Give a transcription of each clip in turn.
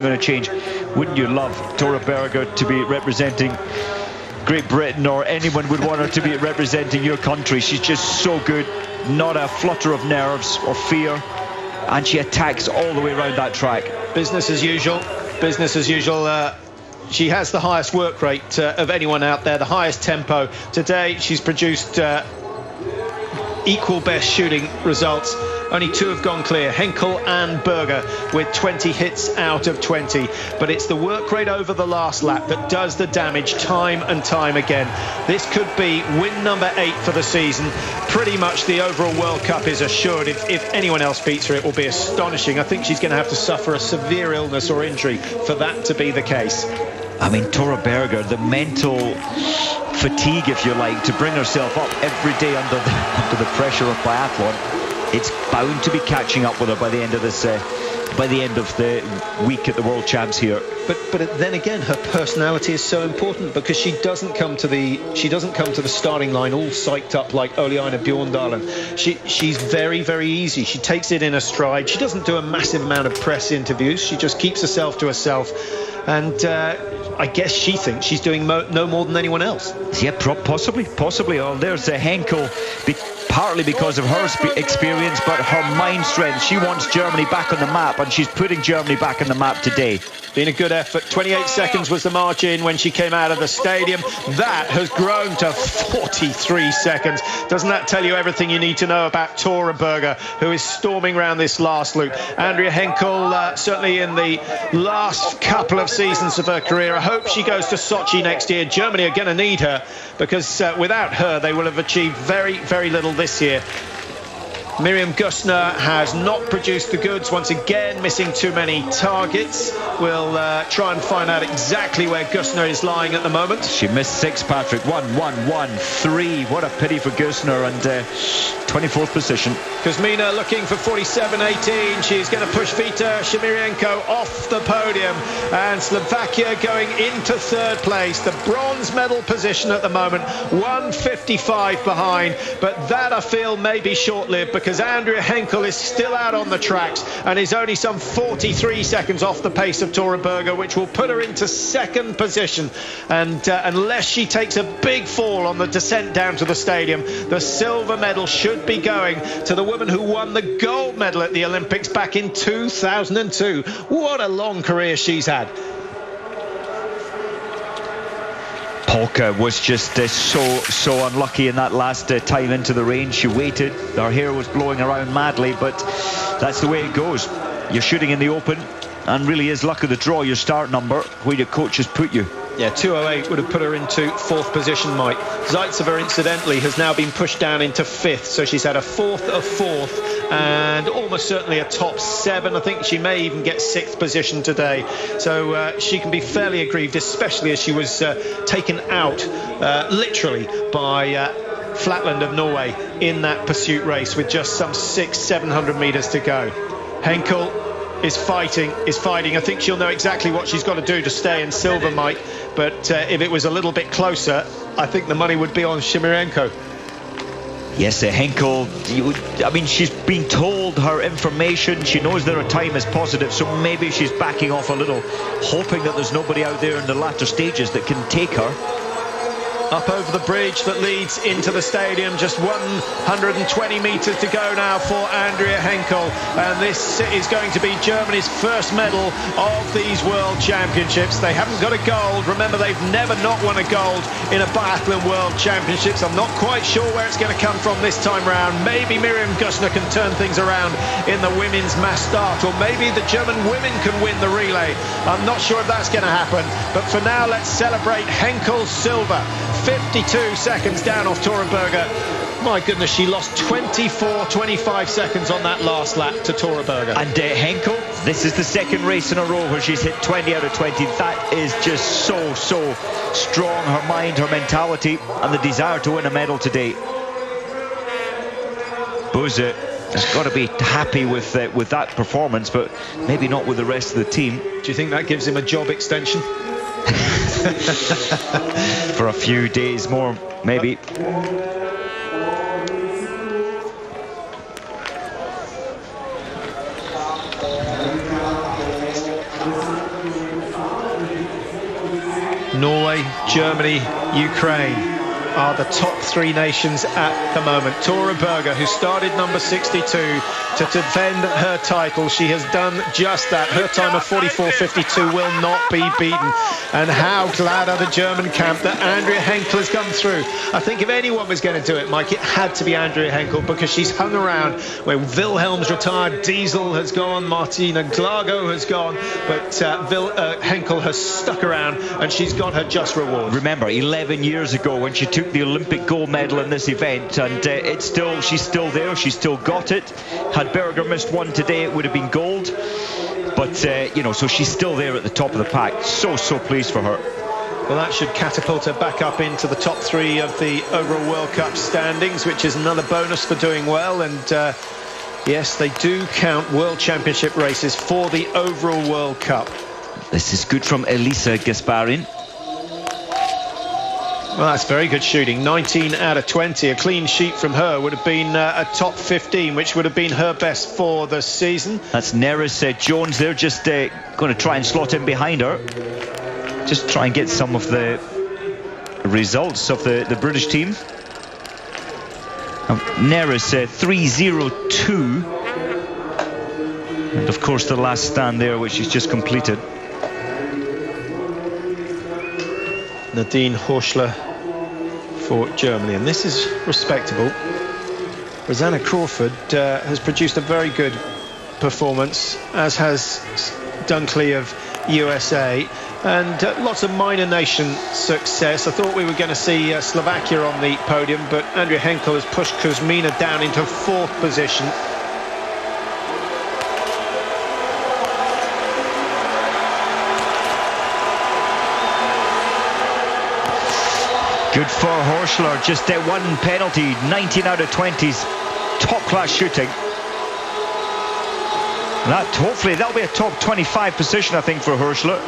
going to change. Wouldn't you love Tora Berger to be representing Great Britain, or anyone would want her to be representing your country? She's just so good, not a flutter of nerves or fear, and she attacks all the way around that track. Business as usual, business as usual. She has the highest work rate of anyone out there, the highest tempo. Today she's produced equal best shooting results. Only two have gone clear, Henkel and Berger, with 20 hits out of 20. But it's the work rate over the last lap that does the damage time and time again. This could be win number 8 for the season. Pretty much the overall World Cup is assured. If anyone else beats her, it will be astonishing. I think she's going to have to suffer a severe illness or injury for that to be the case. I mean, Tora Berger, the mental fatigue, if you like, to bring herself up every day under the pressure of biathlon, it's bound to be catching up with her by the end of this, by the end of the week at the World Champs here. But then again, her personality is so important, because she doesn't come to the starting line all psyched up like Oleana Bjorndalen. She's very, very easy. She takes it in her stride. She doesn't do a massive amount of press interviews. She just keeps herself to herself, and I guess she thinks she's doing no more than anyone else. Yeah, possibly. Oh, there's Henkel, partly because of her experience, but her mind strength. She wants Germany back on the map, and she's putting Germany back on the map today. Been a good effort. 28 seconds was the margin when she came out of the stadium. That has grown to 43 seconds. Doesn't that tell you everything you need to know about Tora Berger, who is storming around this last loop? Andrea Henkel, certainly in the last couple of seasons of her career. I hope she goes to Sochi next year. Germany are going to need her, because without her, they will have achieved very, very little this year. Miriam Gusner has not produced the goods, once again missing too many targets. We'll try and find out exactly where Gusner is lying at the moment. She missed 6, Patrick. 1, 1, 1, 3. What a pity for Gusner, and 24th position. Kuzmina looking for 47.18. She's going to push Vita Semerenko off the podium, and Slovakia going into 3rd place. The bronze medal position at the moment, 1:55 behind, but that I feel may be short-lived, because Andrea Henkel is still out on the tracks and is only some 43 seconds off the pace of Tora Berger, which will put her into 2nd position. And unless she takes a big fall on the descent down to the stadium, the silver medal should be going to the woman who won the gold medal at the Olympics back in 2002. What a long career she's had. Polka was just so unlucky in that last time into the rain. She waited, her hair was blowing around madly, but that's the way it goes. You're shooting in the open, and really is luck of the draw, your start number, where your coach has put you. Yeah, 2:08 would have put her into 4th position, Mike. ZAITSEVA, incidentally, has now been pushed down into 5th, so she's had a 4th, a 4th, and almost certainly a top 7. I think she may even get 6th position today. So she can be fairly aggrieved, especially as she was taken out, literally, by Flatland of Norway in that pursuit race with just some 600-700 meters to go. Henkel is fighting. I think she'll know exactly what she's got to do to stay in silver, Mike. But if it was a little bit closer, I think the money would be on Semerenko. Yes, Henkel, I mean, she's been told her information. She knows that her time is positive, so maybe she's backing off a little, hoping that there's nobody out there in the latter stages that can take her. Up over the bridge that leads into the stadium, just 120 meters to go now for Andrea Henkel, and this is going to be Germany's first medal of these World Championships. They haven't got a gold. Remember, they've never not won a gold in a biathlon World Championships. I'm not quite sure where it's going to come from this time round. Maybe Miriam Gusner can turn things around in the women's mass start, or maybe the German women can win the relay. I'm not sure if that's going to happen, but for now, let's celebrate Henkel's silver. 52 seconds down off Tora Berger. My goodness, she lost 25 seconds on that last lap to Tora Berger. And Henkel, this is the 2nd race in a row where she's hit 20 out of 20. That is just so strong, her mind, her mentality, and the desire to win a medal today. Buse has got to be happy with that performance, but maybe not with the rest of the team. Do you think that gives him a job extension? For a few days more, maybe. Norway, Germany, Ukraine are the top three nations at the moment. Tora Berger, who started number 62 to defend her title, she has done just that. Her time of 44.52 will not be beaten. And how glad are the German camp that Andrea Henkel has come through. I think if anyone was going to do it, Mike, it had to be Andrea Henkel, because she's hung around where Wilhelm's retired, Diesel has gone, Martina Glago has gone, but Henkel has stuck around and she's got her just reward. Remember, 11 years ago when she took the Olympic gold medal in this event, and she's still there, she's still got it. Had Berger missed one today, it would have been gold, but you know, so she's still there at the top of the pack. So pleased for her. Well, that should catapult her back up into the top three of the overall World Cup standings, which is another bonus for doing well. And yes, they do count World Championship races for the overall World Cup. This is good from Elisa Gasparin. Well, that's very good shooting. 19 out of 20. A clean sheet from her would have been a top 15, which would have been her best for the season. That's Neris Jones there, just going to try and slot in behind her. Just try and get some of the results of the British team. Neris 3:02. And of course the last stand there, which she's just completed. Nadine Horschler for Germany, and this is respectable. Rosanna Crawford has produced a very good performance, as has Dunkley of USA, and lots of minor nation success. I thought we were going to see Slovakia on the podium, but Andrea Henkel has pushed Kuzmina down into fourth position. Good for Horschler, just one penalty, 19 out of 20s, top class shooting. Hopefully that'll be a top 25 position, I think, for Horschler.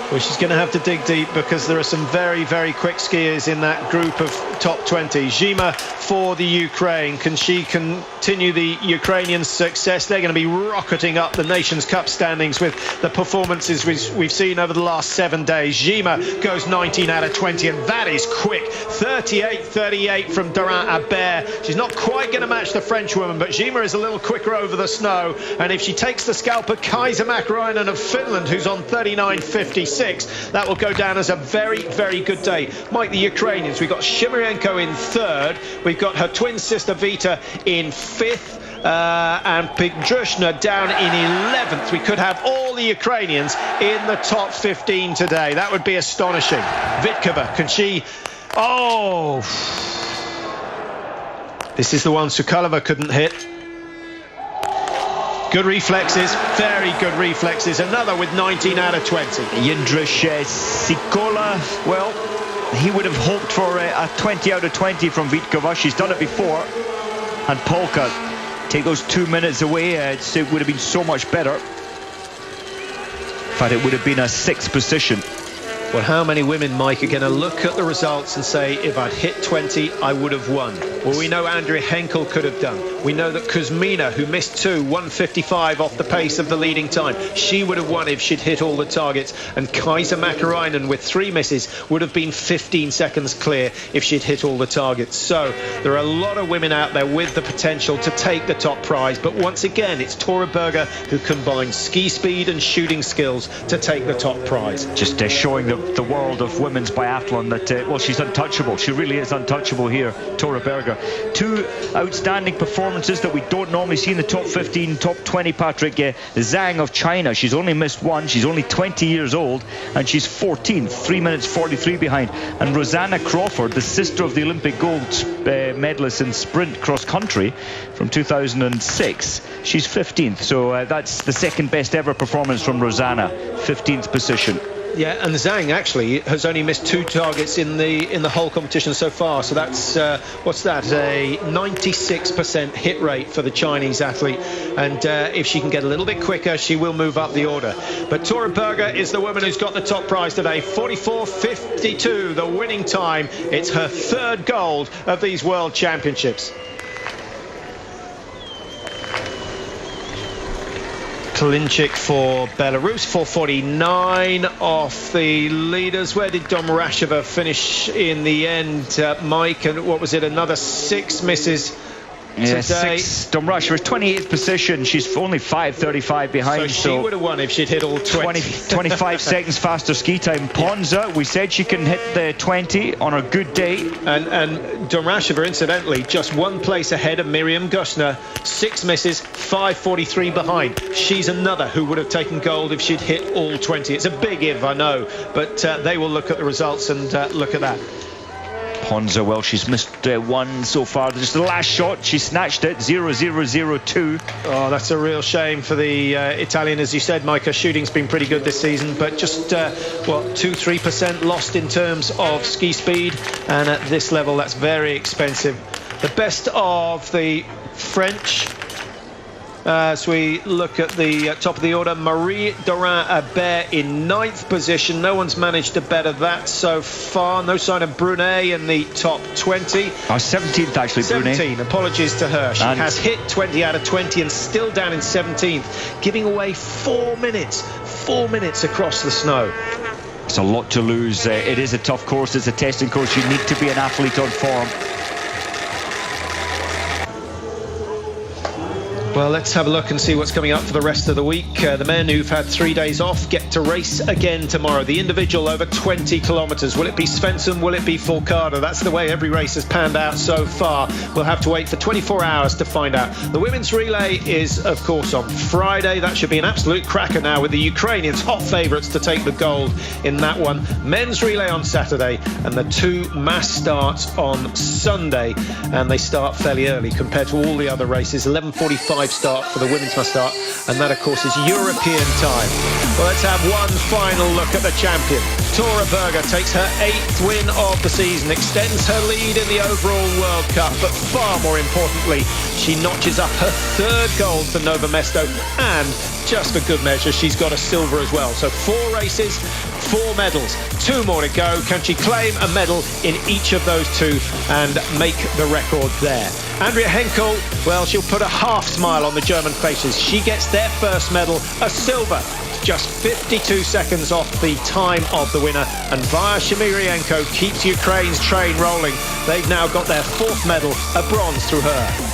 Well, she's going to have to dig deep, because there are some very, very quick skiers in that group of top 20. ZHYMA for the Ukraine. Can she continue the Ukrainian success? They're going to be rocketing up the Nations Cup standings with the performances we've seen over the last 7 days. ZHYMA goes 19 out of 20, and that is quick. 38-38 from Dorin HABERT. She's not quite going to match the French woman, but ZHYMA is a little quicker over the snow. And if she takes the scalp of Kaisa MÄKÄRÄINEN of Finland, who's on 39.56, that will go down as a very, very good day. Mike, the Ukrainians, we've got SEMERENKO in third, we've got her twin sister Vita in fifth, and PIDHRUSHNA down in 11th. We could have all the Ukrainians in the top 15 today. That would be astonishing. VITKOVA, can she... Oh! This is the one SOUKALOVA couldn't hit. Good reflexes, very good reflexes. Another with 19 out of 20. Jindřich Sikola, well, he would have hoped for a 20 out of 20 from VITKOVA. She's done it before. And Polka, take those 2 minutes away, it would have been so much better. In fact, it would have been a sixth position. Well, how many women, Mike, are going to look at the results and say, if I'd hit 20, I would have won? Well, we know Andrea Henkel could have done. We know that Kuzmina, who missed 1:55 off the pace of the leading time, she would have won if she'd hit all the targets. And Kaisa MÄKÄRÄINEN, with 3 misses, would have been 15 seconds clear if she'd hit all the targets. So there are a lot of women out there with the potential to take the top prize. But once again, it's Tora Berger who combines ski speed and shooting skills to take the top prize. Just showing the world of women's biathlon that, well, she's untouchable. She really is untouchable here, Tora Berger. 2 outstanding performances that we don't normally see in the top 15, top 20, Patrick. ZHANG of China, she's only missed one. She's only 20 years old, and she's 14th, 3 minutes 43 behind. And Rosanna Crawford, the sister of the Olympic gold medalist in sprint cross country from 2006, she's 15th. So that's the second best ever performance from Rosanna, 15th position. Yeah, and Zhang actually has only missed 2 targets in the whole competition so far. So that's what's that? A 96% hit rate for the Chinese athlete. And if she can get a little bit quicker, she will move up the order. But Tora Berger is the woman who's got the top prize today. 44.52, the winning time. It's her 3rd gold of these World Championships. Klinchik for Belarus, 4:49 off the leaders. Where did Domrasheva finish in the end, Mike? And what was it, another 6 misses? Yeah, today. 6. Domrasheva was 28th position. She's only 5:35 behind. So she would have won if she'd hit all 25 seconds faster ski time. Ponza, we said she can hit the 20 on a good day. And Domrasheva, incidentally, just 1 place ahead of Miriam Gushner. 6 misses, 5:43 behind. She's another who would have taken gold if she'd hit all 20. It's a big if, I know, but they will look at the results and look at that. Ponza, well, she's missed 1 so far. Just the last shot, she snatched it, 0-0-0-2. Oh, that's a real shame for the Italian. As you said, Mike, her shooting's been pretty good this season, but just, 2-3% lost in terms of ski speed. And at this level, that's very expensive. The best of the French, as we look at the top of the order, Marie-Dorin Habert in 9th position. No one's managed to better that so far. No sign of Brunet in the top 20. 17th, actually, 17, Brunet. apologies to her. She has hit 20 out of 20 and still down in 17th, giving away 4 minutes. 4 minutes across the snow. It's a lot to lose. It is a tough course. It's a testing course. You need to be an athlete on form. Well, let's have a look and see what's coming up for the rest of the week. The men who've had 3 days off get to race again tomorrow. The individual over 20 kilometres. Will it be Svensson? Will it be Fulcada? That's the way every race has panned out so far. We'll have to wait for 24 hours to find out. The women's relay is, of course, on Friday. That should be an absolute cracker now, with the Ukrainians hot favourites to take the gold in that one. Men's relay on Saturday, and the 2 mass starts on Sunday. And they start fairly early compared to all the other races. 11:45 start for the women's must start, and that of course is European time. Well, let's have one final look at the champion. Tora Berger takes her 8th win of the season, extends her lead in the overall World Cup, but far more importantly, she notches up her 3rd gold for Nove Mesto, and just for good measure, she's got a silver as well. So 4 races, 4 medals, 2 more to go. Can she claim a medal in each of those 2 and make the record there? Andrea Henkel, well, she'll put a half smile on the German faces. She gets their first medal, a silver, just 52 seconds off the time of the winner. And Via Shemirenko keeps Ukraine's train rolling. They've now got their 4th medal, a bronze through her.